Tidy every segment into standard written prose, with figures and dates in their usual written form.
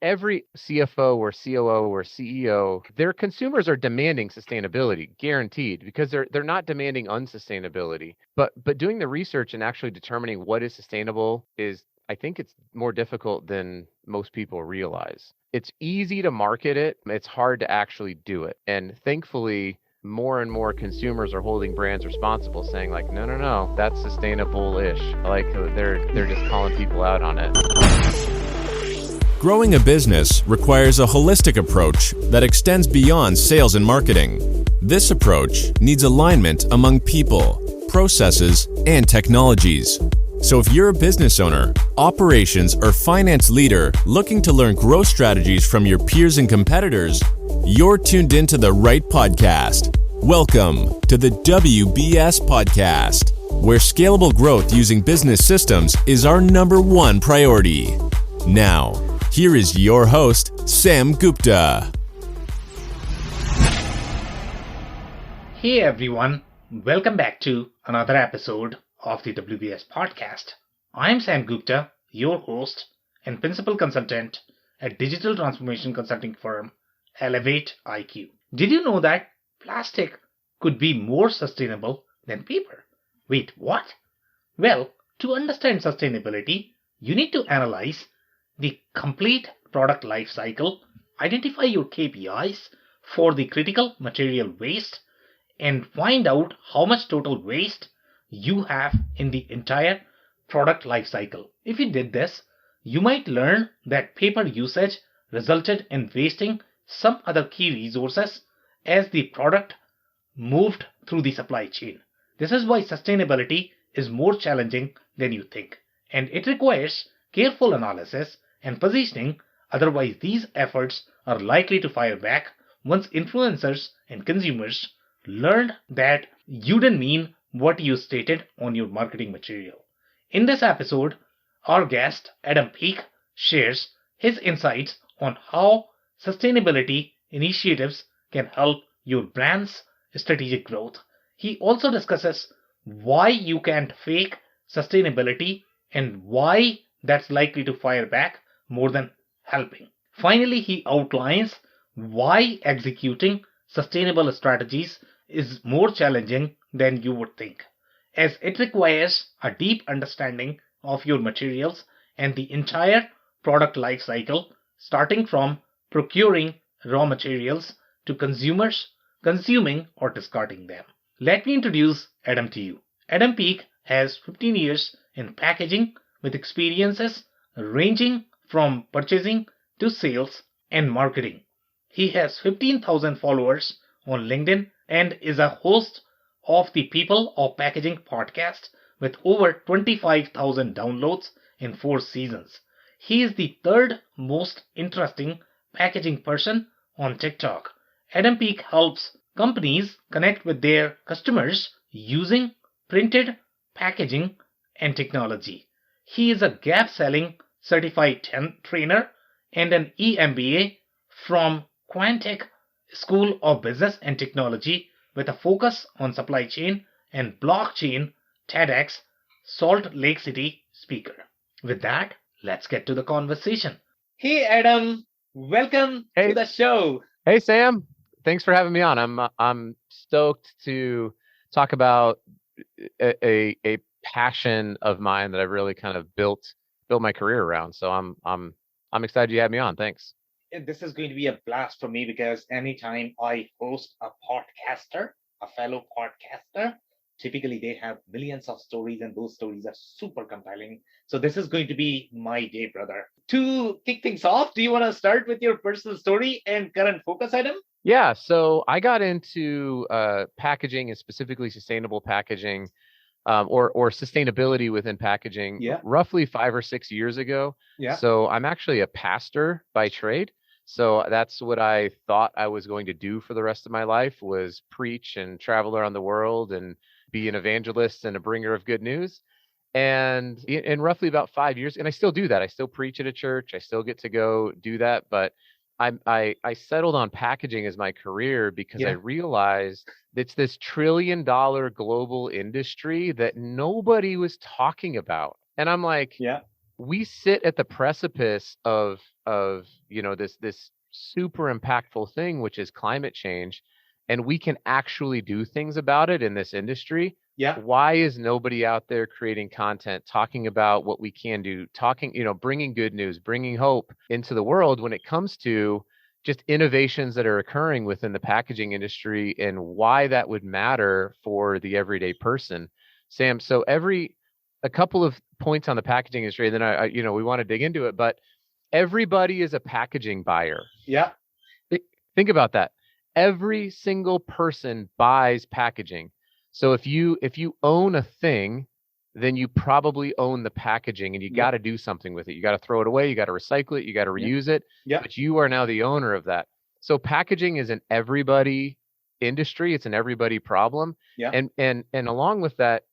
every CFO or COO or CEO, their consumers are demanding sustainability, guaranteed, because they're not demanding unsustainability. But doing the research and actually determining what is sustainable is, I think it's more difficult than most people realize. It's easy to market it. It's hard to actually do it. And thankfully, more and more consumers are holding brands responsible, saying like, no, no, no, that's sustainable-ish. Like they're just calling people out on it. Growing a business requires a holistic approach that extends beyond sales and marketing. This approach needs alignment among people, processes, and technologies. So if you're a business owner, operations, or finance leader looking to learn growth strategies from your peers and competitors, you're tuned into the right podcast. Welcome to the WBS Podcast, where scalable growth using business systems is our number one priority. Now, here is your host, Sam Gupta. Hey everyone, welcome back to another episode of the WBS Podcast. I'm Sam Gupta, your host and principal consultant at digital transformation consulting firm Elevate IQ. Did you know that plastic could be more sustainable than paper? Wait, what? Well, to understand sustainability, you need to analyze the complete product life cycle, identify your KPIs for the critical material waste, and find out how much total waste you have in the entire product life cycle. If you did this, you might learn that paper usage resulted in wasting some other key resources as the product moved through the supply chain. This is why sustainability is more challenging than you think, and it requires careful analysis and positioning, otherwise these efforts are likely to fire back once influencers and consumers learned that you didn't mean what you stated on your marketing material. In this episode, our guest Adam Peake shares his insights on how sustainability initiatives can help your brand's strategic growth. He also discusses why you can't fake sustainability and why that's likely to fire back more than helping. Finally, he outlines why executing sustainable strategies is more challenging than you would think, as it requires a deep understanding of your materials and the entire product life cycle, starting from procuring raw materials to consumers consuming or discarding them. Let me introduce Adam to you. Adam Peake has 15 years in packaging with experiences ranging from purchasing to sales and marketing. He has 15,000 followers on LinkedIn and is a host of the People of Packaging podcast with over 25,000 downloads in 4 seasons. He is the third most interesting packaging person on TikTok. Adam Peake helps companies connect with their customers using printed packaging and technology. He is a gap-selling certified trainer and an EMBA from Quantic School of Business and Technology with a focus on supply chain and blockchain TEDx Salt Lake City speaker. With that, let's get to the conversation. Hey Adam, welcome to the show. Hey Sam, thanks for having me on. I'm stoked to talk about a passion of mine that I've really kind of built my career around. So I'm excited you had me on. Thanks. This is going to be a blast for me because anytime I host a podcaster, a fellow podcaster, typically they have millions of stories and those stories are super compelling. So this is going to be my day, brother. To kick things off, do you want to start with your personal story and current focus item? Yeah, so I got into packaging and specifically sustainable packaging or sustainability within packaging roughly 5 or 6 years ago. Yeah. So I'm actually a pastor by trade. So that's what I thought I was going to do for the rest of my life, was preach and travel around the world and be an evangelist and a bringer of good news. And in roughly about 5 years, and I still do that. I still preach at a church. I still get to go do that. But I settled on packaging as my career because I realized it's this $1 trillion global industry that nobody was talking about. And I'm like, we sit at the precipice of this super impactful thing, which is climate change, and we can actually do things about it in this industry. Yeah. Why is nobody out there creating content, talking about what we can do, bringing good news, bringing hope into the world when it comes to just innovations that are occurring within the packaging industry and why that would matter for the everyday person? Sam, so a couple of points on the packaging industry, and then we want to dig into it, but everybody is a packaging buyer. Yeah. Think about that. Every single person buys packaging. So if you own a thing, then you probably own the packaging, and you got to do something with it. You got to throw it away, you got to recycle it, you got to reuse it, but you are now the owner of that. So packaging is an everybody industry, it's an everybody problem. And along with that,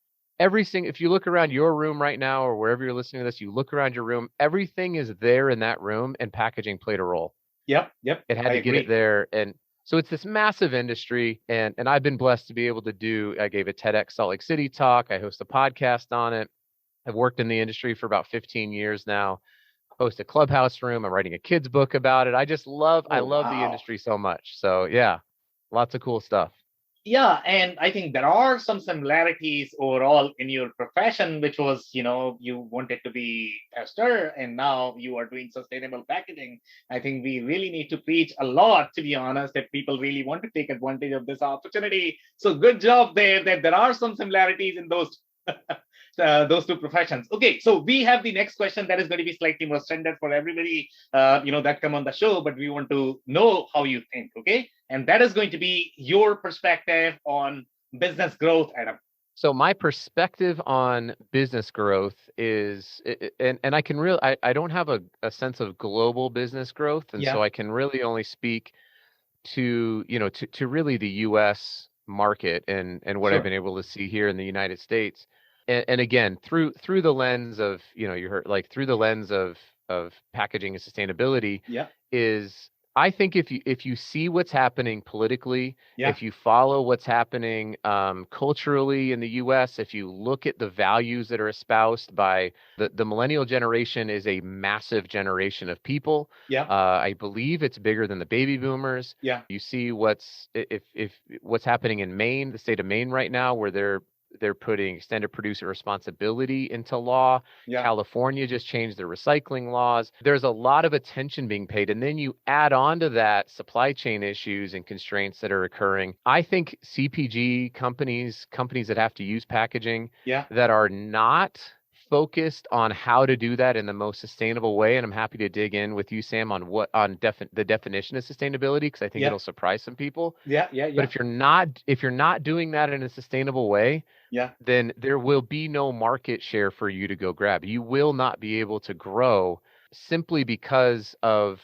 if you look around your room right now or wherever you're listening to this, you look around your room, everything is there in that room, and packaging played a role. Yep. It had to get it there. And so it's this massive industry, and I've been blessed to be able to I gave a TEDx Salt Lake City talk. I host a podcast on it. I've worked in the industry for about 15 years now, host a Clubhouse room. I'm writing a kid's book about it. I love the industry so much. So yeah, lots of cool stuff. Yeah, and I think there are some similarities overall in your profession, which was, you wanted to be a tester, and now you are doing sustainable packaging. I think we really need to preach a lot, to be honest, that people really want to take advantage of this opportunity. So good job there, that there are some similarities in those those two professions. Okay, so we have the next question that is going to be slightly more standard for everybody, that come on the show, but we want to know how you think, okay? And that is going to be your perspective on business growth, Adam. So my perspective on business growth is, and I can really, I don't have a sense of global business growth, and so I can really only speak to really the U.S. market and what I've been able to see here in the United States. And again, through the lens of, you heard, like, through the lens of packaging and sustainability, is, I think if you see what's happening politically, if you follow what's happening culturally in the U.S., if you look at the values that are espoused by the millennial generation, is a massive generation of people. I believe it's bigger than the baby boomers. You see what's happening in Maine, the state of Maine right now, where they're putting extended producer responsibility into law. California just changed their recycling laws. There's a lot of attention being paid. And then you add on to that supply chain issues and constraints that are occurring. I think CPG companies that have to use packaging, that are not focused on how to do that in the most sustainable way. And I'm happy to dig in with you, Sam, on the definition of sustainability, because I think it'll surprise some people. But if you're not doing that in a sustainable way, then there will be no market share for you to go grab. You will not be able to grow simply because of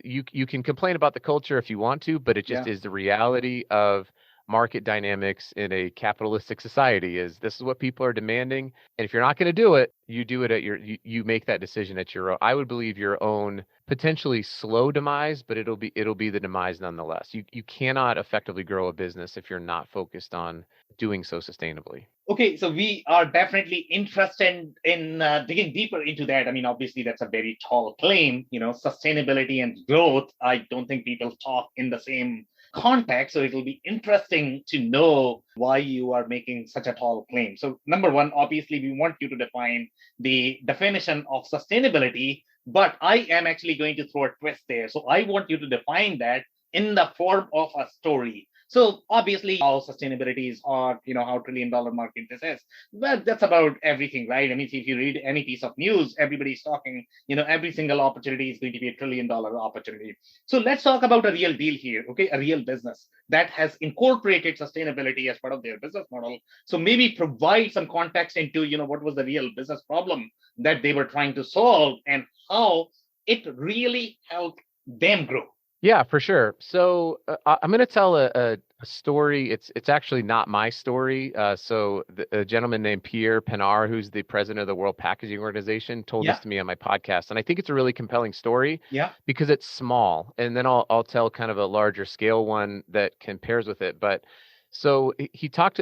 you can complain about the culture if you want to, but it just is the reality of market dynamics in a capitalistic society. This is what people are demanding, and if you're not going to do it, you do it you make that decision at your own, I would believe, your own potentially slow demise, but it'll be the demise nonetheless. You cannot effectively grow a business if you're not focused on doing so sustainably. Okay, so we are definitely interested in digging deeper into that. I mean, obviously, that's a very tall claim. Sustainability and growth, I don't think people talk in the same context. So it'll be interesting to know why you are making such a tall claim. So number one, obviously, we want you to define the definition of sustainability, but I am actually going to throw a twist there. So I want you to define that in the form of a story. So obviously, how sustainability is hot, how $1 trillion market this is. But that's about everything, right? I mean, if you read any piece of news, everybody's talking, every single opportunity is going to be $1 trillion opportunity. So let's talk about a real deal here, okay? A real business that has incorporated sustainability as part of their business model. So maybe provide some context into, what was the real business problem that they were trying to solve and how it really helped them grow. Yeah, for sure. So I'm going to tell a story. It's actually not my story. So a gentleman named Pierre Penard, who's the president of the World Packaging Organization, told this to me on my podcast, and I think it's a really compelling story. Because it's small, and then I'll tell kind of a larger scale one that compares with it. But so he told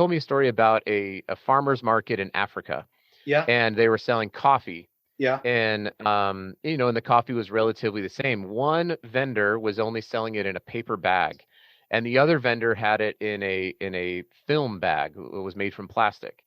me a story about a farmer's market in Africa. And they were selling coffee. Yeah. And and the coffee was relatively the same. One vendor was only selling it in a paper bag, and the other vendor had it in a film bag. It was made from plastic.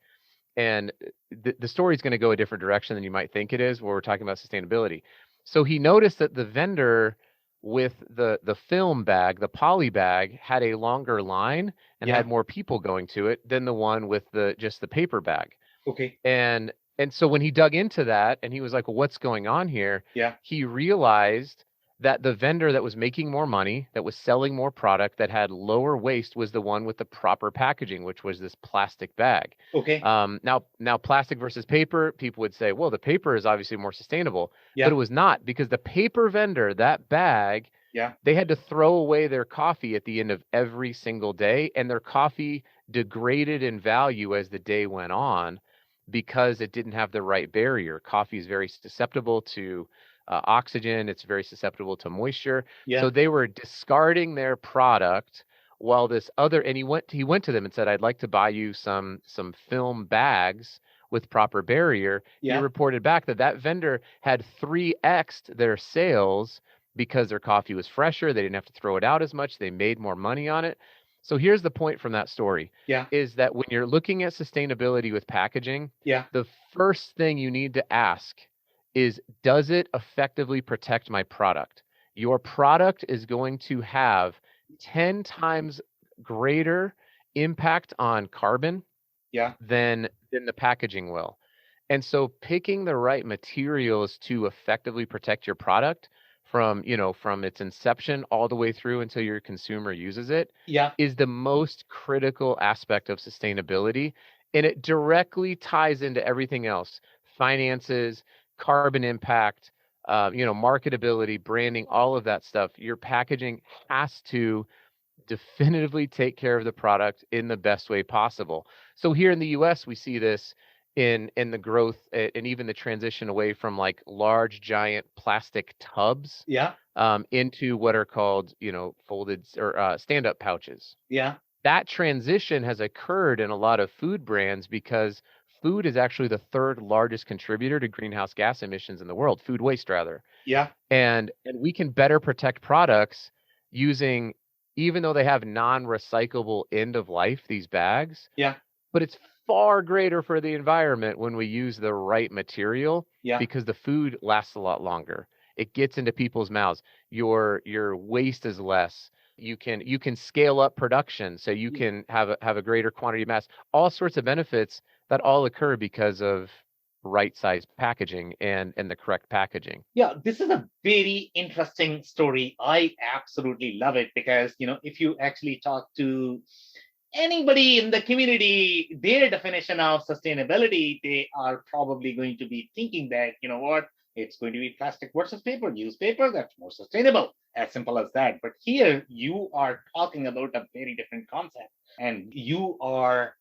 And the story is going to go a different direction than you might think it is, where we're talking about sustainability. So he noticed that the vendor with the film bag, the poly bag, had a longer line and Yeah. had more people going to it than the one with the just the paper bag. Okay. And so when he dug into that and he was like, well, what's going on here? Yeah. He realized that the vendor that was making more money, that was selling more product, that had lower waste was the one with the proper packaging, which was this plastic bag. Okay. Now plastic versus paper, people would say, well, the paper is obviously more sustainable, but Yeah. it was not, because the paper vendor, that bag, Yeah. they had to throw away their coffee at the end of every single day, and their coffee degraded in value as the day went on because it didn't have the right barrier. Coffee is very susceptible to oxygen. It's very susceptible to moisture. Yeah. So they were discarding their product while this other, and he went to them and said, I'd like to buy you some film bags with proper barrier. He Yeah. reported back that that vendor had 3x'd their sales because their coffee was fresher. They didn't have to throw it out as much. They made more money on it. So here's the point from that story, Yeah. is that when you're looking at sustainability with packaging, Yeah. the first thing you need to ask is, does it effectively protect my product? Your product is going to have 10 times greater impact on carbon Yeah. than the packaging will. And so picking the right materials to effectively protect your product from its inception all the way through until your consumer uses it Yeah. is the most critical aspect of sustainability. And it directly ties into everything else: finances, carbon impact, marketability, branding, all of that stuff. Your packaging has to definitively take care of the product in the best way possible. So here in the US, we see this in the growth and even the transition away from like large giant plastic tubs Yeah. into what are called, folded or stand-up pouches. Yeah. That transition has occurred in a lot of food brands because food is actually the third largest contributor to greenhouse gas emissions in the world, food waste rather. Yeah. And we can better protect products using, even though they have non-recyclable end of life, these bags, Yeah. but it's far greater for the environment when we use the right material, Yeah. because the food lasts a lot longer. It gets into people's mouths. Your waste is less. You can scale up production, so you can have a greater quantity of mass. All sorts of benefits that all occur because of right size packaging and the correct packaging. Yeah, this is a very interesting story. I absolutely love it because, if you actually talk to anybody in the community, their definition of sustainability, they are probably going to be thinking that, what, it's going to be plastic versus paper, use paper, that's more sustainable. As simple as that. But here you are talking about a very different concept, and you are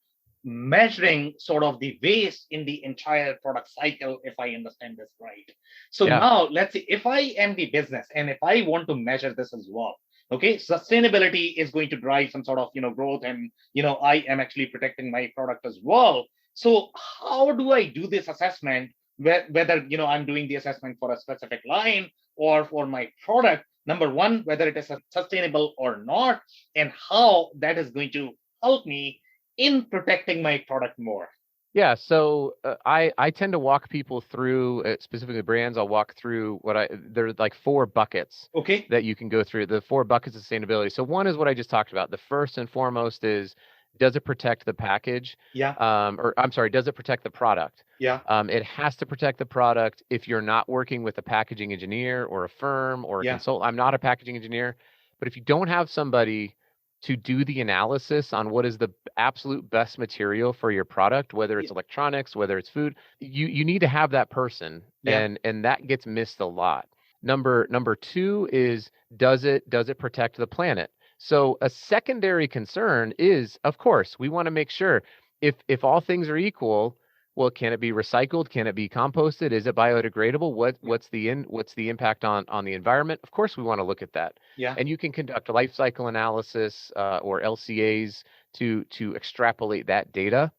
measuring sort of the waste in the entire product cycle, if I understand this right. So Yeah. now let's see, if I am the business and if I want to measure this as well, okay, sustainability is going to drive some sort of growth, and I am actually protecting my product as well. So how do I do this assessment, whether I'm doing the assessment for a specific line or for my product? Number one, whether it is sustainable or not, and how that is going to help me in protecting my product more. Yeah, so I tend to walk people through, specifically brands. I'll walk through there's like 4 buckets Okay. that you can go through. The 4 buckets of sustainability. So one is what I just talked about. The first and foremost is, does it protect the package? Yeah. Or I'm sorry, does it protect the product? Yeah. It has to protect the product. If you're not working with a packaging engineer or a firm or a Yeah. consultant, I'm not a packaging engineer, but if you don't have somebody to do the analysis on what is the absolute best material for your product, whether it's electronics, whether it's food, you need to have that person. Yeah. And that gets missed a lot. Number 2 is, does it protect the planet? So a secondary concern is, of course, we want to make sure, if all things are equal, well, can it be recycled? Can it be composted? Is it biodegradable? What's the impact on the environment? Of course, we want to look at that. Yeah. And you can conduct a life cycle analysis or LCAs to extrapolate that data,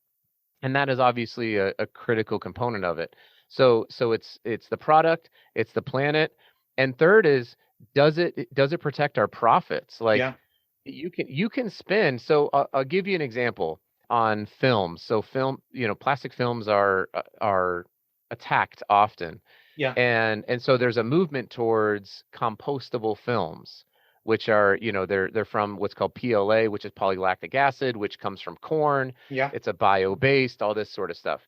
and that is obviously a critical component of it. So it's the product, it's the planet, and third is does it protect our profits? Like Yeah. you can spend. So I'll give you an example on films. So plastic films are attacked often, Yeah. and so there's a movement towards compostable films, which are, they're from what's called PLA, which is polylactic acid, which comes from corn. Yeah. It's a bio-based, all this sort of stuff.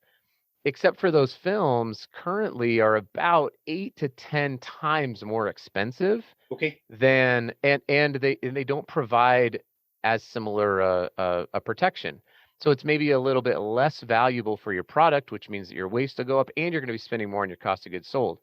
Except for those films currently are about 8 to 10 times more expensive Okay. than and they don't provide as similar a protection. So it's maybe a little bit less valuable for your product, which means that your waste will go up and you're going to be spending more on your cost of goods sold.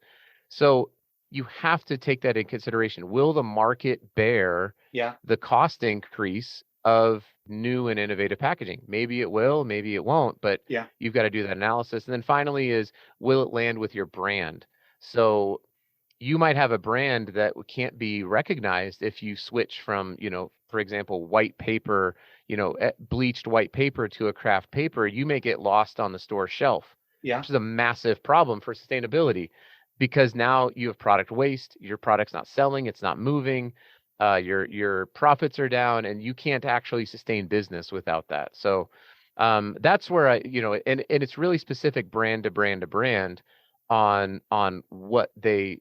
So you have to take that in consideration. Will the market bear Yeah. the cost increase of new and innovative packaging? Maybe it will, maybe it won't, but Yeah. you've got to do that analysis. And then finally is, will it land with your brand? So you might have a brand that can't be recognized if you switch from, for example, white paper, bleached white paper to a craft paper. You may get lost on the store shelf, Yeah. which is a massive problem for sustainability, because now you have product waste. Your product's not selling, it's not moving. Your profits are down, and you can't actually sustain business without that. So that's where and it's really specific brand to brand to brand on what they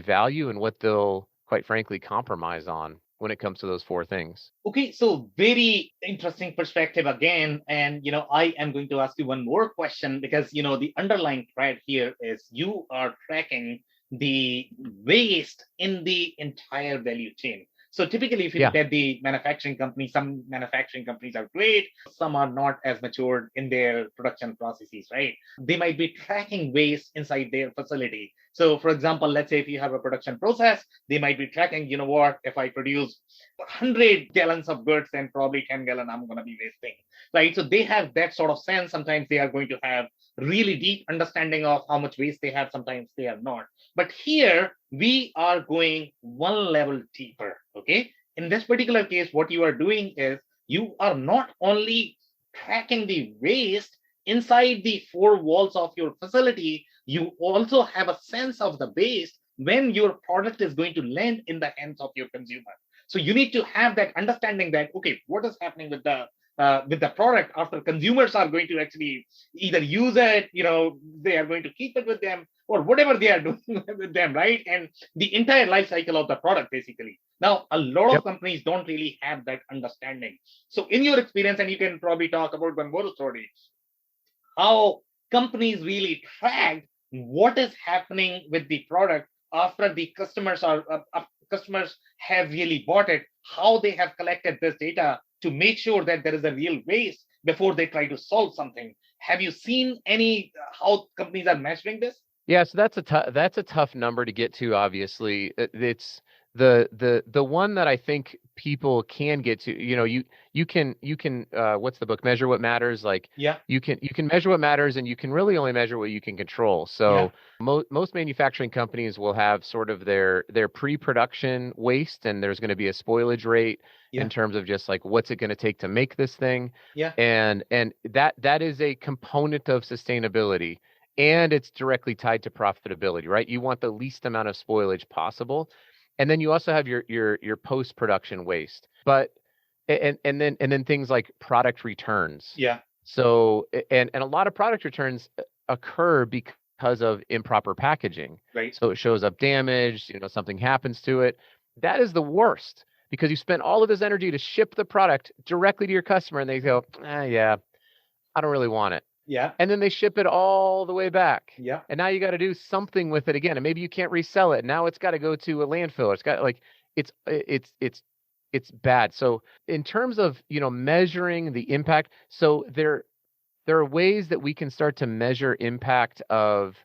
value and what they'll, quite frankly, compromise on when it comes to those four things. Okay, so very interesting perspective again. And, I am going to ask you one more question because, the underlying thread here is you are tracking the waste in the entire value chain. So typically, if you Yeah. look at the manufacturing companies, some manufacturing companies are great, some are not as matured in their production processes, right? They might be tracking waste inside their facility. So, for example, let's say if you have a production process, they might be tracking, what, if I produce 100 gallons of goods, then probably 10 gallon I'm going to be wasting, right? So they have that sort of sense. Sometimes they are going to have really deep understanding of how much waste they have. Sometimes they are not. But here we are going one level deeper. Okay. In this particular case, what you are doing is you are not only tracking the waste inside the four walls of your facility, you also have a sense of the waste when your product is going to land in the hands of your consumer. So you need to have that understanding that, okay, what is happening with the product after consumers are going to actually either use it, they are going to keep it with them or whatever they are doing with them, right? And the entire life cycle of the product, basically. Now, a lot of Yep. companies don't really have that understanding. So in your experience, and you can probably talk about one more story, how companies really track what is happening with the product after the customers have really bought it, how they have collected this data to make sure that there is a real waste before they try to solve something. Have you seen any how companies are measuring this? Yeah, so that's a tough number to get to. Obviously, it's the one that I think people can get to. You can what's the book? Measure What Matters. Like Yeah. you can measure what matters, and you can really only measure what you can control. Yeah. So most manufacturing companies will have sort of their pre-production waste, and there's going to be a spoilage rate Yeah. in terms of just like what's it going to take to make this thing, Yeah. and that is a component of sustainability. And it's directly tied to profitability, right? You want the least amount of spoilage possible. And then you also have your post-production waste. But and then things like product returns. Yeah. So and a lot of product returns occur because of improper packaging. Right. So it shows up damaged, something happens to it. That is the worst, because you spent all of this energy to ship the product directly to your customer and they go, yeah, I don't really want it. Yeah. And then they ship it all the way back. Yeah. And now you got to do something with it again. And maybe you can't resell it. Now it's got to go to a landfill. It's got like it's bad. So in terms of, measuring the impact, so there are ways that we can start to measure impact of,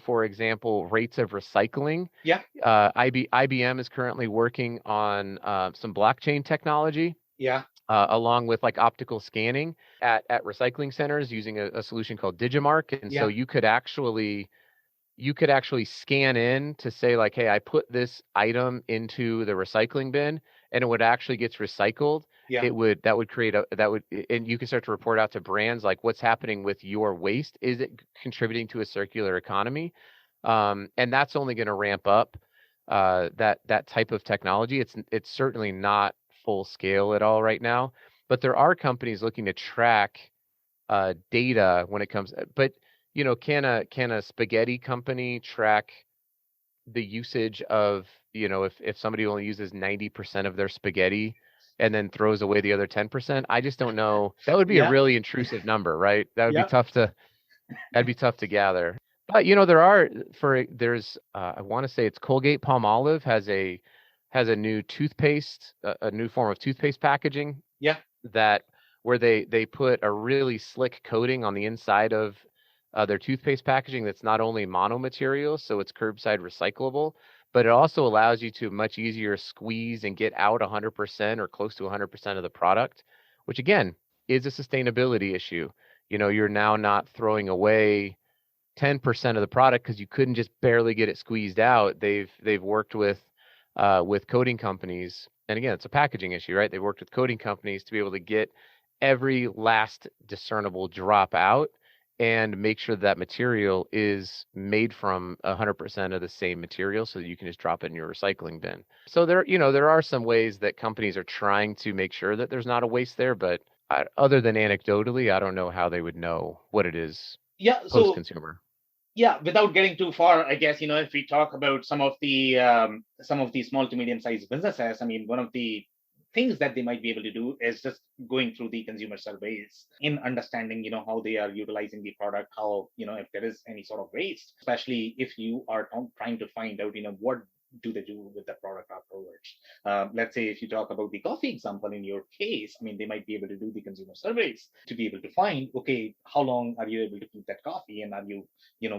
for example, rates of recycling. Yeah. IBM is currently working on some blockchain technology, Yeah. along with like optical scanning at recycling centers using a solution called Digimark. And so Yeah. you could actually scan in to say like, hey, I put this item into the recycling bin, and it would actually gets recycled. Yeah. that would create and you can start to report out to brands like what's happening with your waste. Is it contributing to a circular economy? And that's only going to ramp up that type of technology. It's certainly not full scale at all right now, but there are companies looking to track data when it comes. But can a spaghetti company track the usage of, if somebody only uses 90% of their spaghetti and then throws away the other 10%? I just don't know. That would be a Yeah. really intrusive number, right? Yeah. That'd be tough to gather. But there's I want to say it's Colgate Palmolive has a new toothpaste, a new form of toothpaste packaging Yeah. that where they put a really slick coating on the inside of their toothpaste packaging that's not only monomaterial, so it's curbside recyclable, but it also allows you to much easier squeeze and get out 100% or close to 100% of the product, which again is a sustainability issue. You're now not throwing away 10% of the product because you couldn't just barely get it squeezed out. They've worked with coating companies, and again, it's a packaging issue, right? They've worked with coating companies to be able to get every last discernible drop out and make sure that material is made from 100% of the same material so that you can just drop it in your recycling bin. So there are some ways that companies are trying to make sure that there's not a waste there, but other than anecdotally, I don't know how they would know what it is Yeah. So post-consumer. yeah, without getting too far, I guess, if we talk about some of the small to medium sized businesses, I mean, one of the things that they might be able to do is just going through the consumer surveys in understanding, how they are utilizing the product, how, if there is any sort of waste, especially if you are trying to find out, what do they do with the product afterwards. Let's say if you talk about the coffee example in your case, I mean, they might be able to do the consumer surveys to be able to find, okay, how long are you able to keep that coffee, and are you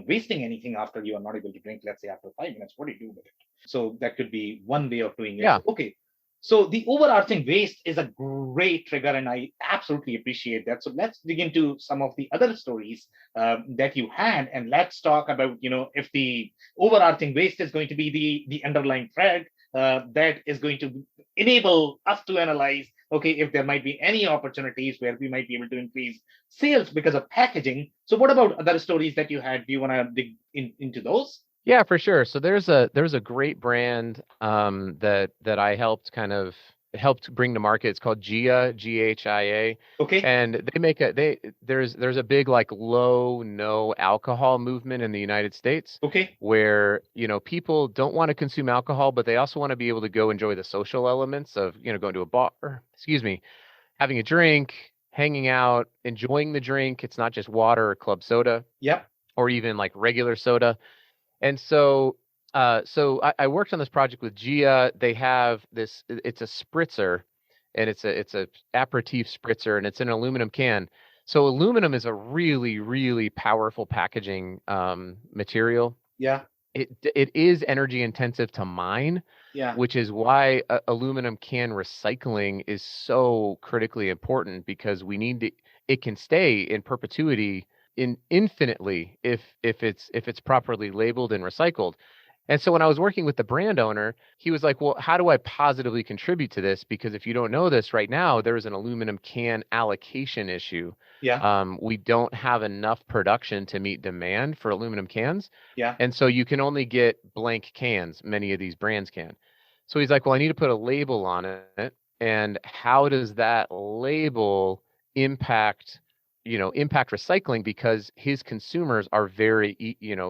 wasting anything after you are not able to drink, let's say after 5 minutes, what do you do with it? So that could be one way of doing it. Yeah. Okay. So the overarching waste is a great trigger, and I absolutely appreciate that. So let's dig into some of the other stories that you had, and let's talk about, if the overarching waste is going to be the underlying thread that is going to enable us to analyze, okay, if there might be any opportunities where we might be able to increase sales because of packaging. So what about other stories that you had? Do you want to dig into those? Yeah, for sure. So there's a great brand that I helped bring to market. It's called GHIA, GHIA, Okay. and there's a big like no alcohol movement in the United States Okay. where people don't want to consume alcohol, but they also want to be able to go enjoy the social elements of going to a bar, excuse me, having a drink, hanging out, enjoying the drink. It's not just water or club soda Yep. or even like regular soda. And so I worked on this project with Gia. They have this, it's a spritzer, and it's a aperitif spritzer, and it's in an aluminum can. So aluminum is a really, really powerful packaging material. Yeah. It is energy intensive to mine, Yeah. which is why aluminum can recycling is so critically important, because it can stay in perpetuity infinitely if it's properly labeled and recycled. And so when I was working with the brand owner, he was like, well, how do I positively contribute to this? Because if you don't know this right now, there is an aluminum can allocation issue. Yeah. We don't have enough production to meet demand for aluminum cans. Yeah. And so you can only get blank cans. Many of these brands can. So he's like, well, I need to put a label on it. And how does that label impact recycling? Because his consumers are very,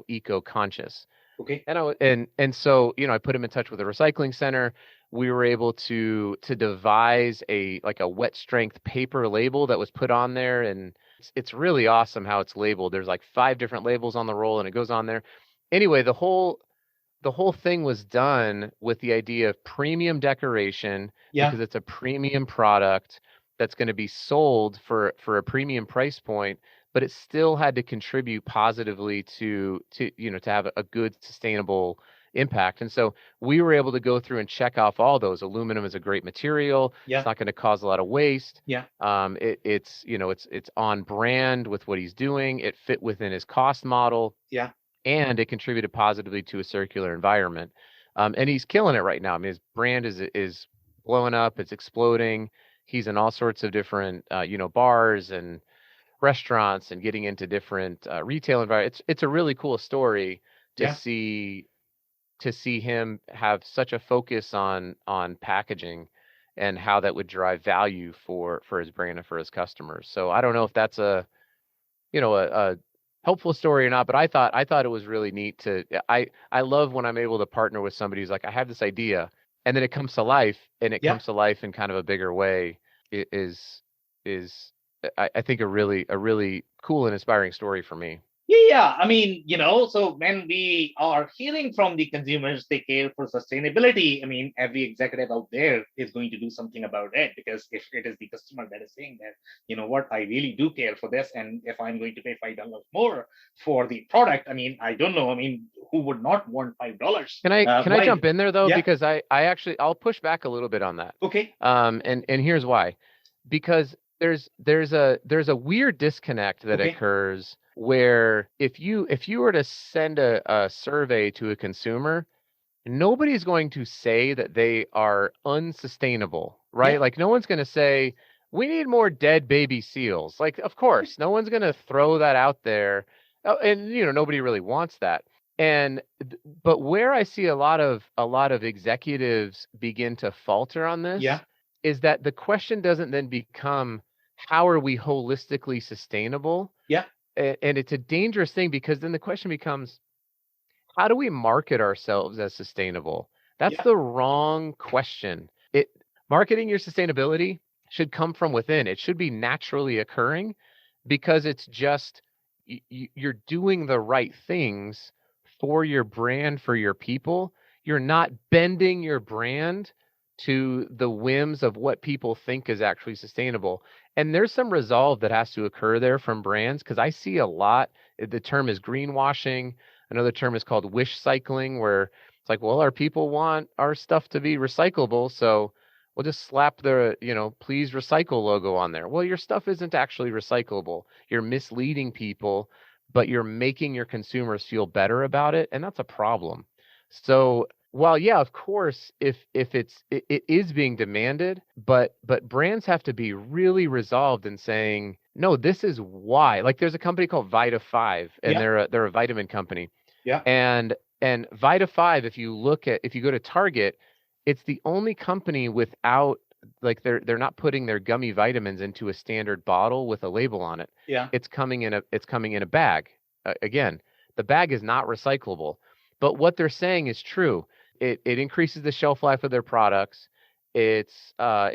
eco-conscious. Okay. And so I put him in touch with a recycling center. We were able to devise a wet strength paper label that was put on there, and it's really awesome how it's labeled. There's like 5 different labels on the roll, and it goes on there. Anyway, the whole thing was done with the idea of premium decoration, Yeah. because it's a premium product that's going to be sold for a premium price point, but it still had to contribute positively to have a good sustainable impact. And so we were able to go through and check off all those. Aluminum is a great material. Yeah. It's not going to cause a lot of waste. Yeah. It's on brand with what he's doing. It fit within his cost model. Yeah. And it contributed positively to a circular environment. And he's killing it right now. I mean, his brand is blowing up. It's exploding. He's in all sorts of different, bars and restaurants and getting into different retail environments. It's a really cool story to Yeah. see him have such a focus on packaging and how that would drive value for his brand and for his customers. So I don't know if that's a helpful story or not, but I thought it was really neat to I love when I'm able to partner with somebody who's like, I have this idea, and then it comes to life, and it Yeah. comes to life in kind of a bigger way. It is I think a really cool and inspiring story for me. Yeah, I mean, so when we are hearing from the consumers, they care for sustainability. I mean, every executive out there is going to do something about it, because if it is the customer that is saying that, what, I really do care for this, and if I'm going to pay $5 more for the product, I mean, I don't know. I mean, who would not want $5? Can I Why? jump in there though? Yeah. Because I actually I'll push back a little bit on that. Okay. And here's why. Because there's a weird disconnect that Okay. occurs where if you were to send a survey to a consumer, nobody's going to say that they are unsustainable, Yeah. right? Like no one's going to say we need more dead baby seals. Like of course, no one's going to throw that out there. Oh, and nobody really wants that. And but where I see a lot of executives begin to falter on Yeah. this is that the question doesn't then become how are we holistically sustainable? Yeah. And it's a dangerous thing because then the question becomes how do we market ourselves as sustainable? That's Yeah. the wrong question. Marketing your sustainability should come from within. It should be naturally occurring because it's just you're doing the right things for your brand, for your people. You're not bending your brand to the whims of what people think is actually sustainable. And there's some resolve that has to occur there from brands because I see a lot. The term is greenwashing. Another term is called wish cycling, where it's like, well, our people want our stuff to be recyclable, so we'll just slap the, please recycle logo on there. Well, your stuff isn't actually recyclable. You're misleading people, but you're making your consumers feel better about it, and that's a problem. So while yeah, of course, if it is being demanded, but brands have to be really resolved in saying, no, this is why. Like there's a company called Vita 5, and Yeah. they're a vitamin company. Yeah. And Vita 5, if you go to Target, it's the only company without like they're not putting their gummy vitamins into a standard bottle with a label on it. Yeah. It's coming in a bag. Again, the bag is not recyclable. But what they're saying is true. It increases the shelf life of their products. It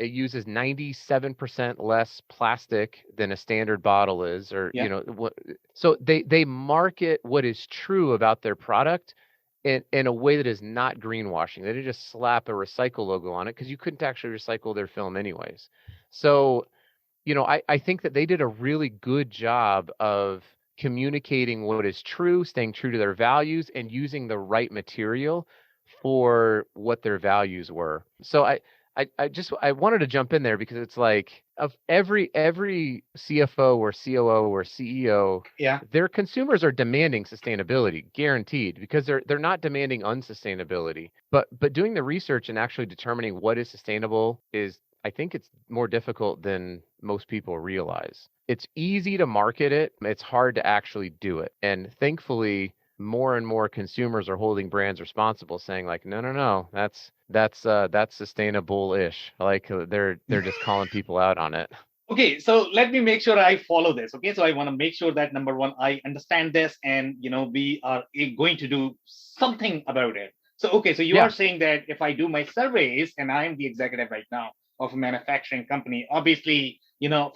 uses 97% less plastic than a standard bottle is, or Yeah. what. So they market what is true about their product in a way that is not greenwashing. They didn't just slap a recycle logo on it because you couldn't actually recycle their film anyways. So I think that they did a really good job of communicating what is true, staying true to their values, and using the right material for what their values were. So I wanted to jump in there because it's like of every CFO or COO or CEO, Yeah. their consumers are demanding sustainability, guaranteed, because they're not demanding unsustainability. But doing the research and actually determining what is sustainable is I think it's more difficult than most people realize. It's easy to market it, it's hard to actually do it. And thankfully, more and more consumers are holding brands responsible, saying like, no, no, no, that's sustainable-ish. Like they're just calling people out on it. Okay, so let me make sure I follow this. Okay, so I want to make sure that number one, I understand this, and we are going to do something about it. So okay, so you Yeah. are saying that if I do my surveys, and I'm the executive right now of a manufacturing company, obviously,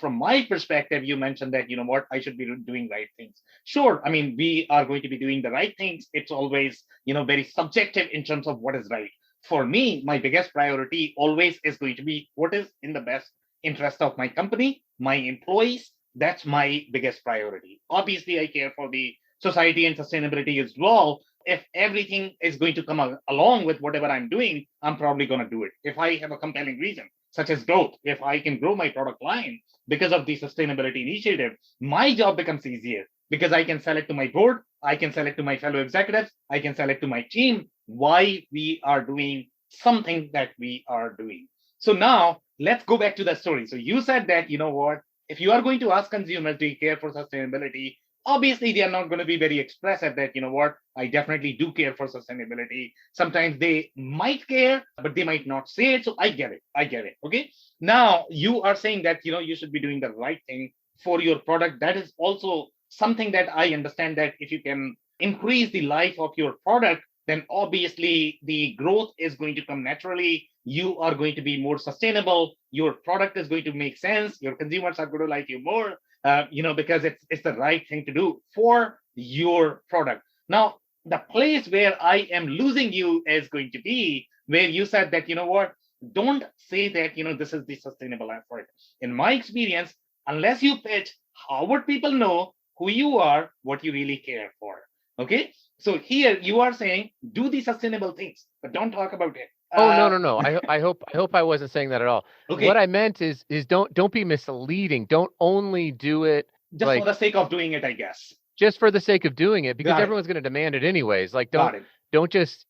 from my perspective, you mentioned that what, I should be doing right things. Sure, I mean, we are going to be doing the right things. It's always very subjective in terms of what is right. For me, my biggest priority always is going to be what is in the best interest of my company, my employees. That's my biggest priority. Obviously, I care for the society and sustainability as well. If everything is going to come along with whatever I'm doing, I'm probably going to do it. If I have a compelling reason, such as growth, if I can grow my product line because of the sustainability initiative, my job becomes easier because I can sell it to my board, I can sell it to my fellow executives, I can sell it to my team, why we are doing something that we are doing. So now let's go back to the story. So you said that, you know what, if you are going to ask consumers, do you care for sustainability? Obviously, they are not going to be very expressive that, you know what, I definitely do care for sustainability. Sometimes they might care, but they might not say it. So I get it. I get it. Okay. Now you are saying that, you know, you should be doing the right thing for your product. That is also something that I understand, that if you can increase the life of your product, then obviously the growth is going to come naturally. You are going to be more sustainable. Your product is going to make sense. Your consumers are going to like you more, because it's the right thing to do for your product. Now, the place where I am losing you is going to be where you said that, you know what, don't say that, this is the sustainable effort. In my experience, unless you pitch, how would people know who you are, what you really care for? Okay. So here you are saying do the sustainable things, but don't talk about it. Oh, no. I hope I wasn't saying that at all. What Okay. I meant is don't be misleading. Don't only do it Just for like the sake of doing it, I guess. just for the sake of doing it, because Got it. everyone's going to demand it anyways. Like Got it. don't just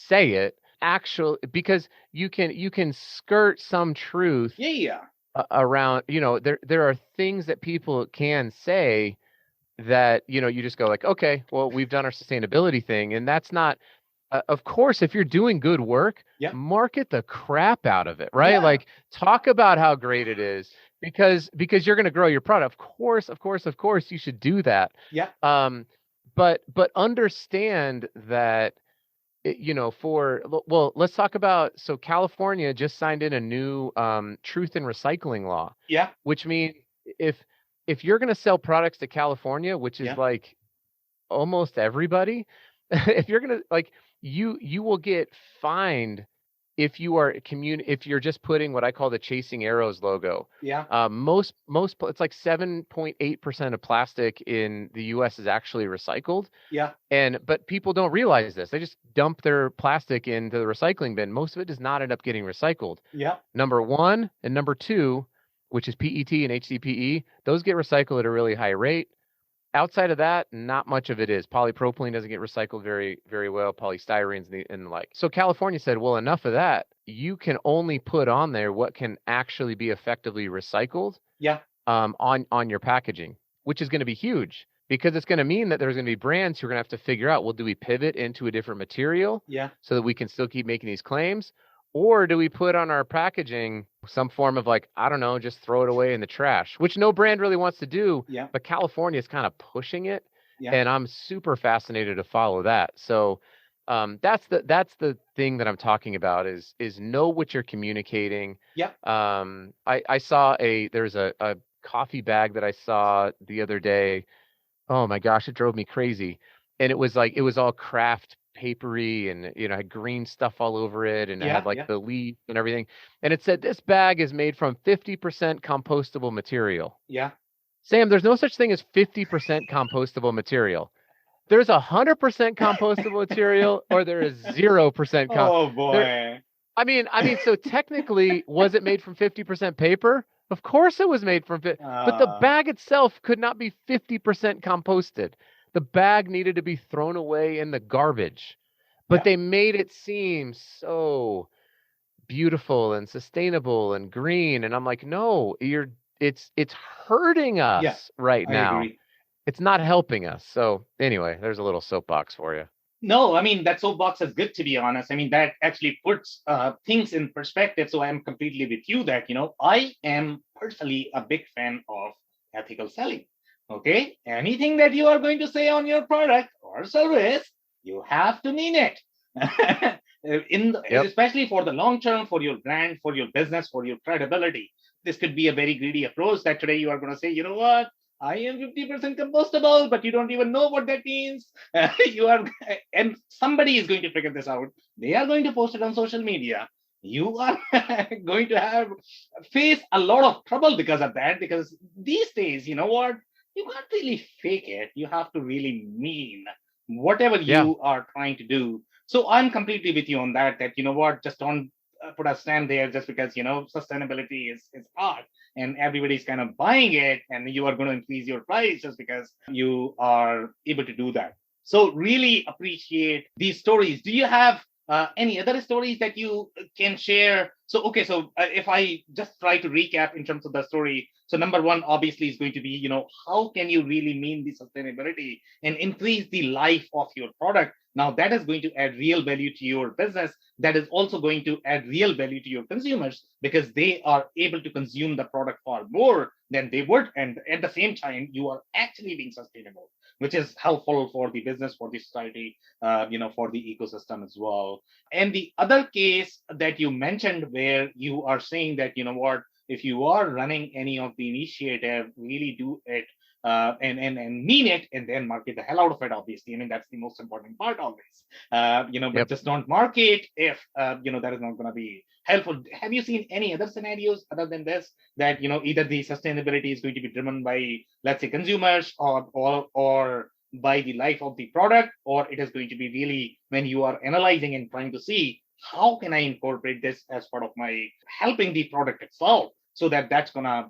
say it. Actually, because you can skirt some truth Yeah. around, there are things that people can say that, you just go like, okay, well, we've done our sustainability thing, and that's not, of course, if you're doing good work, Yeah. market the crap out of it, right? Yeah. Like, talk about how great it is, because you're going to grow your product. Of course, you should do that. Yeah. But understand that, well, let's talk about, so California just signed in a new truth in recycling law, Yeah. which means if you're going to sell products to California, which is Yeah. like almost everybody, if you're going to, like, you will get fined if you're just putting what I call the chasing arrows logo. Yeah. It's like 7.8% of plastic in the US is actually recycled. Yeah. But people don't realize this. They just dump their plastic into the recycling bin. Most of it does not end up getting recycled. Yeah. Number one, and number two, which is PET and HDPE, those get recycled at a really high rate. Outside of that, not much of it is. Polypropylene doesn't get recycled very, very well. Polystyrenes and the like. So California said, well, enough of that. You can only put on there what can actually be effectively recycled. Yeah. On your packaging, which is going to be huge, because it's going to mean that there's going to be brands who are going to have to figure out, well, do we pivot into a different material Yeah. so that we can still keep making these claims? Or do we put on our packaging some form of, like, I don't know, just throw it away in the trash, which no brand really wants to do. Yeah. But California is kind of pushing it. Yeah. And I'm super fascinated to follow that. So that's the thing that I'm talking about is know what you're communicating. Yeah. I saw there's a coffee bag that I saw the other day. Oh my gosh, it drove me crazy. And it was all craft papery, and had green stuff all over it, and it had like the leaf and everything. And it said this bag is made from 50% compostable material. Yeah. Sam, there's no such thing as 50% compostable material. There's 100% compostable material, or there is 0%. Oh boy. I mean, so technically, was it made from 50% paper? Of course it was made from but the bag itself could not be 50% composted. The bag needed to be thrown away in the garbage. But they made it seem so beautiful and sustainable and green, and I'm like, no, it's hurting us right now. I agree. It's not helping us. So anyway, there's a little soapbox for you. No, I mean, that soapbox is good, to be honest. I mean, that actually puts things in perspective. So I'm completely with you that, I am personally a big fan of ethical selling. Okay. Anything that you are going to say on your product or service, you have to mean it. Especially for the long term, for your brand, for your business, for your credibility. This could be a very greedy approach that today you are going to say, you know what? I am 50% compostable, but you don't even know what that means. And somebody is going to figure this out. They are going to post it on social media. You are going to face a lot of trouble because of that. Because these days, you know what? You can't really fake it. You have to really mean whatever you are trying to do. So I'm completely with you on that. That, you know what? Just don't put a stand there just because, sustainability is hard and everybody's kind of buying it, and you are going to increase your price just because you are able to do that. So really appreciate these stories. Do you have Any other stories that you can share? So, okay, so if I just try to recap in terms of the story, so number one obviously is going to be, how can you really mean the sustainability and increase the life of your product? Now that is going to add real value to your business. That is also going to add real value to your consumers because they are able to consume the product far more than they would. And at the same time, you are actually being sustainable, which is helpful for the business, for the society, for the ecosystem as well. And the other case that you mentioned where you are saying that, if you are running any of the initiative, really do it and mean it and then market the hell out of it, obviously. I mean, that's the most important part always. But Yep. just don't market if, that is not going to be helpful. Have you seen any other scenarios other than this that, either the sustainability is going to be driven by, let's say, consumers or by the life of the product, or it is going to be really when you are analyzing and trying to see how can I incorporate this as part of my helping the product itself so that that's gonna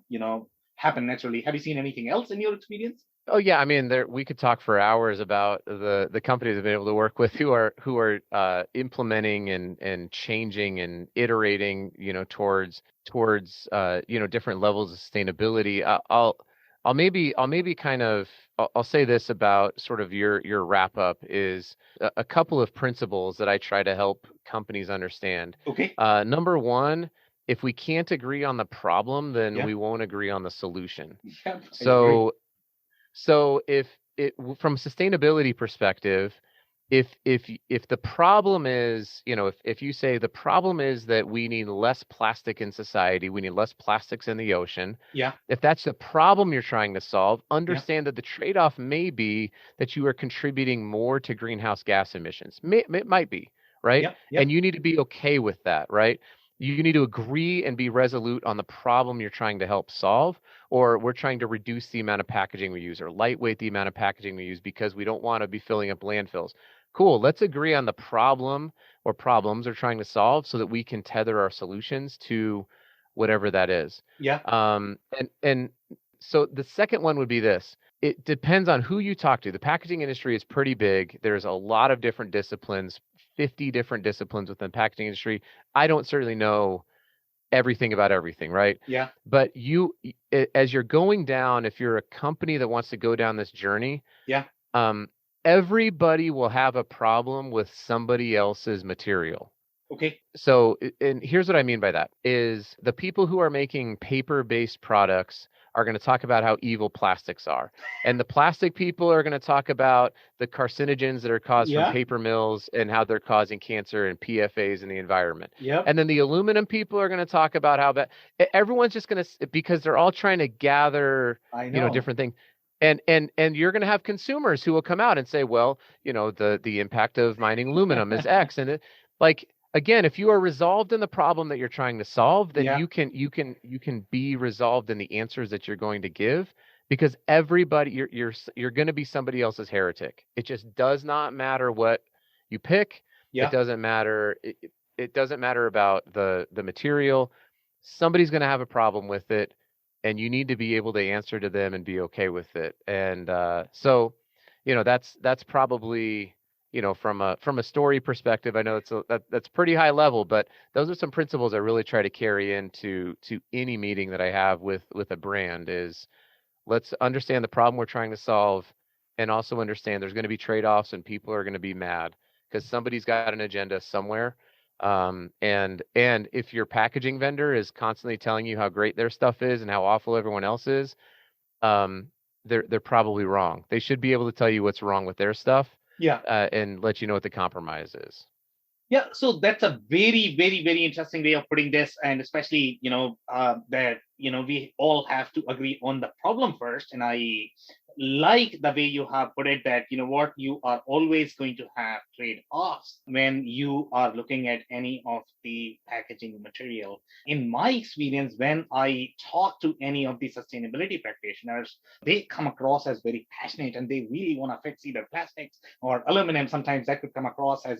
happen naturally. Have you seen anything else in your experience? Oh yeah, I mean, we could talk for hours about the companies I've been able to work with who are implementing and changing and iterating, towards different levels of sustainability. I'll maybe kind of I'll say this about sort of your wrap up is a couple of principles that I try to help companies understand. Okay. Number one, if we can't agree on the problem, then Yeah. we won't agree on the solution. Yeah. I agree. So so if from a sustainability perspective, if the problem is, if you say the problem is that we need less plastic in society, we need less plastics in the ocean, Yeah. if that's the problem you're trying to solve, Yeah. understand that the trade-off may be that you are contributing more to greenhouse gas emissions. It might be, right? Yeah. Yeah. And you need to be okay with that, right? You need to agree and be resolute on the problem you're trying to help solve, or we're trying to reduce the amount of packaging we use or lightweight the amount of packaging we use because we don't want to be filling up landfills. Cool. Let's agree on the problem or problems we're trying to solve so that we can tether our solutions to whatever that is. Yeah. And so the second one would be this. It depends on who you talk to. The packaging industry is pretty big. There's a lot of different disciplines, 50 different disciplines within the packaging industry. I don't certainly know everything about everything, right? Yeah. But as you're going down, if you're a company that wants to go down this journey, Yeah. um, everybody will have a problem with somebody else's material. Okay. So, and here's what I mean by that is the people who are making paper-based products are going to talk about how evil plastics are. And the plastic people are going to talk about the carcinogens that are caused from Yeah. paper mills and how they're causing cancer and PFAs in the environment. Yep. And then the aluminum people are going to talk about how bad everyone's just going to, because they're all trying to gather, I know. different things. And you're going to have consumers who will come out and say, well, the impact of mining aluminum is X. And again, if you are resolved in the problem that you're trying to solve, then Yeah. you can be resolved in the answers that you're going to give, because everybody you're going to be somebody else's heretic. It just does not matter what you pick. Yeah. It doesn't matter. It doesn't matter about the material. Somebody's going to have a problem with it, and you need to be able to answer to them and be okay with it. And so, that's probably, from a story perspective. I know that's pretty high level, but those are some principles I really try to carry into any meeting that I have with a brand. Is let's understand the problem we're trying to solve, and also understand there's going to be trade-offs and people are going to be mad because somebody's got an agenda somewhere. And if your packaging vendor is constantly telling you how great their stuff is and how awful everyone else is, they're probably wrong. They should be able to tell you what's wrong with their stuff, Yeah. and let you know what the compromise is. Yeah, so that's a very, very, very interesting way of putting this, and especially, that we all have to agree on the problem first. And I like the way you have put it that you are always going to have trade-offs when you are looking at any of the packaging material. In my experience, when I talk to any of the sustainability practitioners, they come across as very passionate and they really want to fix either plastics or aluminum. Sometimes that could come across as,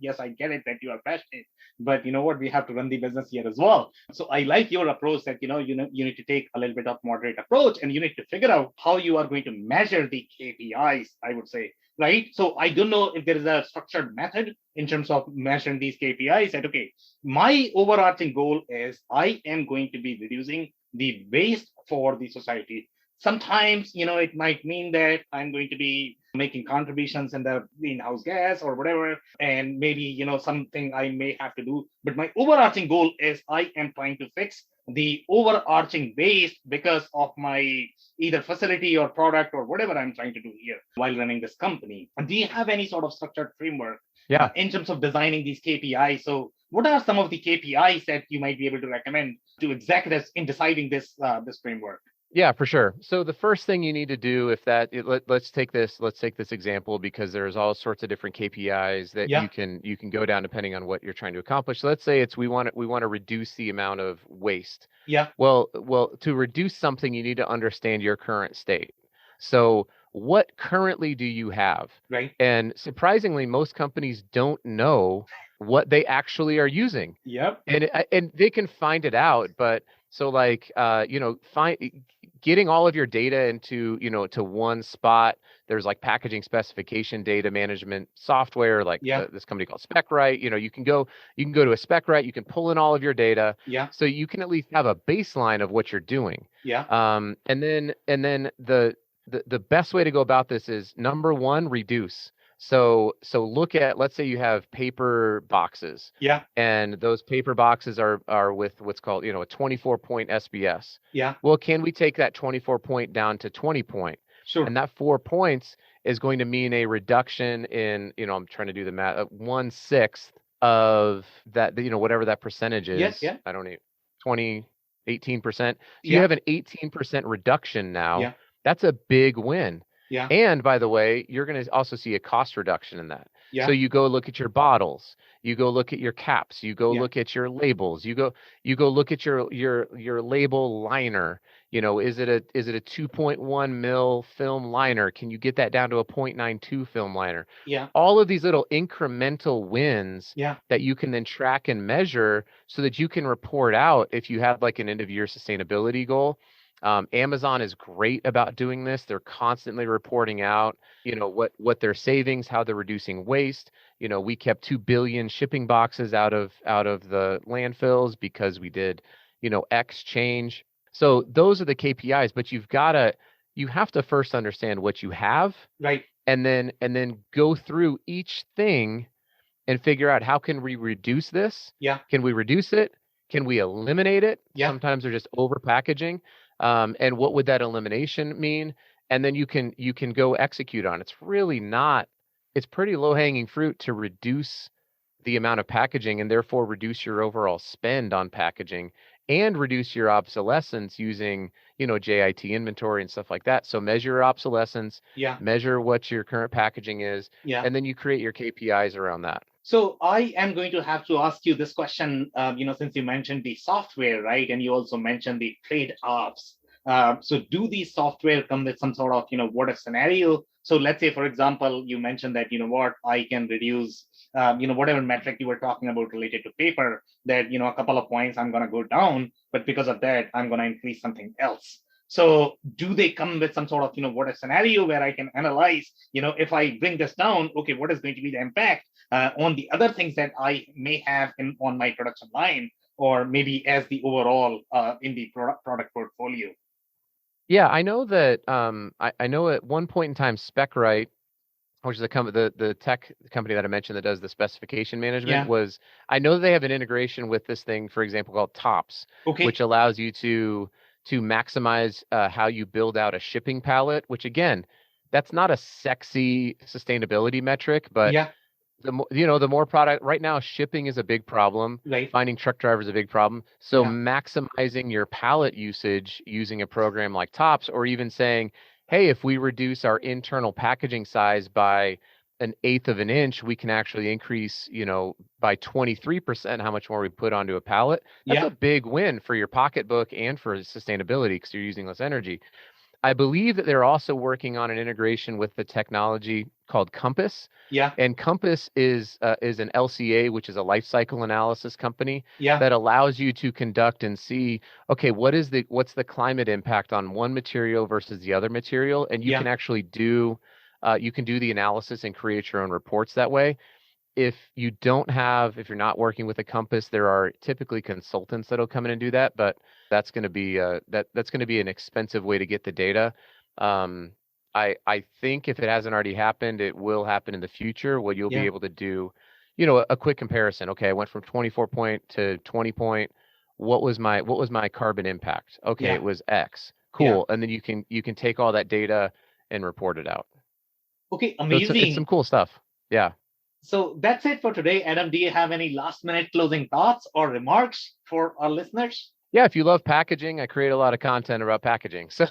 yes, I get it that you are passionate, but we have to run the business here as well. So I like your approach that, you need to take a little bit of moderate approach, and you need to figure out how you are going to measure the KPIs, I would say, right? So I don't know if there is a structured method in terms of measuring these KPIs. That okay, my overarching goal is I am going to be reducing the waste for the society. Sometimes, it might mean that I'm going to be making contributions in the greenhouse gas or whatever, and maybe, something I may have to do. But my overarching goal is I am trying to fix the overarching waste because of my either facility or product or whatever I'm trying to do here while running this company. And do you have any sort of structured framework Yeah. in terms of designing these KPIs? So, what are some of the KPIs that you might be able to recommend to executives in deciding this framework? Yeah, for sure. So the first thing you need to do, let's take this example, because there's all sorts of different KPIs that Yeah. you can go down depending on what you're trying to accomplish. So let's say we want to reduce the amount of waste. Yeah. Well, to reduce something, you need to understand your current state. So what currently do you have? Right. And surprisingly, most companies don't know what they actually are using. Yep. And they can find it out, but so like getting all of your data into to one spot. There's like packaging specification data management software, like Yeah. this company called SpecRite. You can go to a SpecRite, you can pull in all of your data, Yeah. so you can at least have a baseline of what you're doing. Yeah. And then the best way to go about this is, number one, reduce. So look at, let's say you have paper boxes. Yeah. And those paper boxes are with what's called, a 24-point SBS. Yeah. Well, can we take that 24-point down to 20-point? Sure. And that 4 points is going to mean a reduction in, I'm trying to do the math, 1/6 of that, whatever that percentage is. Yes. Yeah. I don't know, 20, 18%. So Yeah. you have an 18% reduction now. Yeah. That's a big win. Yeah. And by the way, you're going to also see a cost reduction in that. Yeah. So you go look at your bottles, you go look at your caps, you go Yeah. look at your labels, you go look at your label liner. Is it a 2.1 mil film liner? Can you get that down to a 0.92 film liner? Yeah. All of these little incremental wins Yeah. that you can then track and measure, so that you can report out if you have like an end of year sustainability goal. Amazon is great about doing this. They're constantly reporting out, what their savings, how they're reducing waste. We kept 2 billion shipping boxes out of the landfills because we did, X change. So those are the KPIs, but you have to first understand what you have, right, and then go through each thing and figure out, how can we reduce this? Yeah. Can we reduce it? Can we eliminate it? Yeah. Sometimes they're just over packaging. And what would that elimination mean? And then you can go execute on it. It's pretty low hanging fruit to reduce the amount of packaging, and therefore reduce your overall spend on packaging, and reduce your obsolescence using, JIT inventory and stuff like that. So measure your obsolescence, Yeah. measure what your current packaging is, Yeah. and then you create your KPIs around that. So I am going to have to ask you this question, since you mentioned the software, right? And you also mentioned the trade-offs. So do these software come with some sort of, what if scenario? So let's say, for example, you mentioned that, I can reduce, whatever metric you were talking about related to paper, that, a couple of points I'm going to go down, but because of that, I'm going to increase something else. So do they come with some sort of, what if scenario where I can analyze, if I bring this down, okay, what is going to be the impact on the other things that I may have on my production line, or maybe as the overall in the product portfolio? Yeah, I know that. I know at one point in time, SpecRite, which is the tech company that I mentioned that does the specification management, Yeah. I know they have an integration with this thing, for example, called TOPS, Okay. which allows you to maximize how you build out a shipping pallet. Which, again, that's not a sexy sustainability metric, but Yeah. the more product right now, shipping is a big problem. Right. Finding truck drivers is a big problem. So Yeah. maximizing your pallet usage using a program like TOPS, or even saying, hey, if we reduce our internal packaging size by 1/8 of an inch, we can actually increase, by 23% how much more we put onto a pallet. That's Yeah. a big win for your pocketbook and for sustainability, because you're using less energy. I believe that they're also working on an integration with the technology called Compass. Yeah. And Compass is an LCA, which is a lifecycle analysis company, Yeah. that allows you to conduct and see, okay, what's the climate impact on one material versus the other material, and you Yeah. can actually do You can do the analysis and create your own reports that way. If you're not working with a compass, there are typically consultants that'll come in and do that, but that's going to be that's going to be an expensive way to get the data. I think if it hasn't already happened, it will happen in the future, where you'll be able to do, a quick comparison. Okay, I went from 24 point to 20 point. What was my carbon impact? Okay, it was X. Cool. And then you can take all that data and report it out. Okay, So amazing. it's some cool stuff. Yeah. So that's it for today. Adam, do you have any last minute closing thoughts or remarks for our listeners? Yeah, if you love packaging, I create a lot of content about packaging. So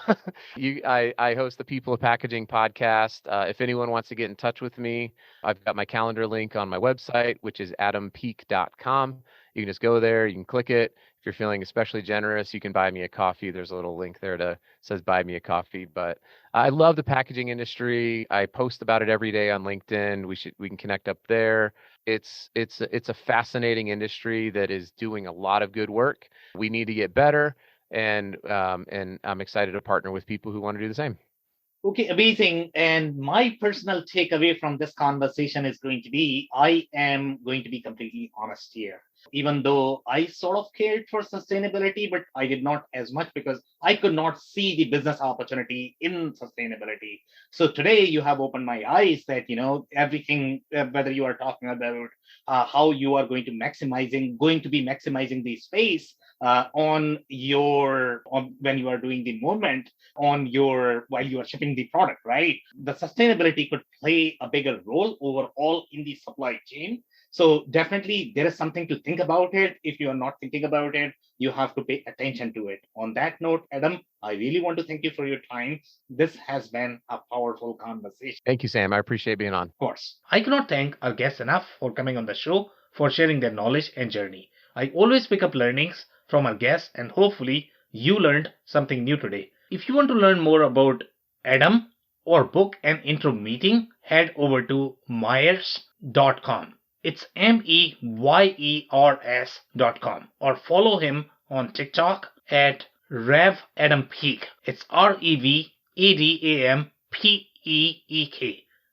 I host the People of Packaging podcast. If anyone wants to get in touch with me, I've got my calendar link on my website, which is adampeak.com. You can just go there, you can click it. If you're feeling especially generous, you can buy me a coffee. There's a little link there that says buy me a coffee. But I love the packaging industry. I post about it every day on LinkedIn. We can connect up there. It's a fascinating industry that is doing a lot of good work. We need to get better, and I'm excited to partner with people who want to do the same. Okay, amazing. And my personal takeaway from this conversation is going to be, I am going to be completely honest here. Even though I sort of cared for sustainability, but I did not as much because I could not see the business opportunity in sustainability. So today you have opened my eyes that, everything, whether you are talking about how you are going to be maximizing the space when you are doing the movement while you are shipping the product, right? The sustainability could play a bigger role overall in the supply chain. So definitely there is something to think about it. If you are not thinking about it, you have to pay attention to it. On that note, Adam, I really want to thank you for your time. This has been a powerful conversation. Thank you, Sam. I appreciate being on. Of course. I cannot thank our guests enough for coming on the show, for sharing their knowledge and journey. I always pick up learnings from our guests, and hopefully you learned something new today. If you want to learn more about Adam or book an intro meeting, head over to Myers.com. It's MEYERS.com, or follow him on TikTok at RevAdamPeek. It's REVADAMPEEK.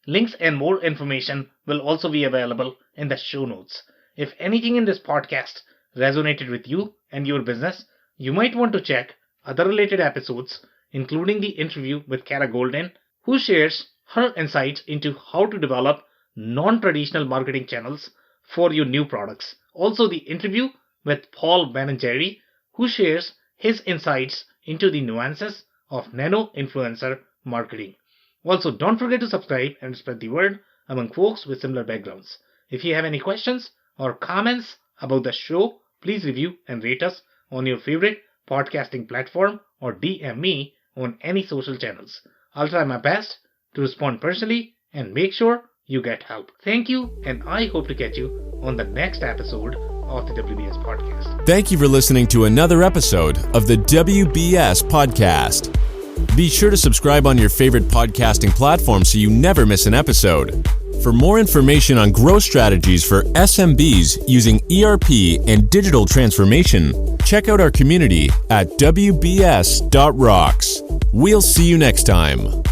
Links and more information will also be available in the show notes. If anything in this podcast resonated with you and your business, you might want to check other related episodes, including the interview with Kara Golden, who shares her insights into how to develop non-traditional marketing channels for your new products. Also, the interview with Paul Ben-Jerry, who shares his insights into the nuances of nano-influencer marketing. Also, don't forget to subscribe and spread the word among folks with similar backgrounds. If you have any questions or comments about the show, please review and rate us on your favorite podcasting platform or DM me on any social channels. I'll try my best to respond personally and make sure you get help. Thank you, and I hope to catch you on the next episode of the WBS Podcast. Thank you for listening to another episode of the WBS Podcast. Be sure to subscribe on your favorite podcasting platform so you never miss an episode. For more information on growth strategies for SMBs using ERP and digital transformation, check out our community at WBS.rocks. We'll see you next time.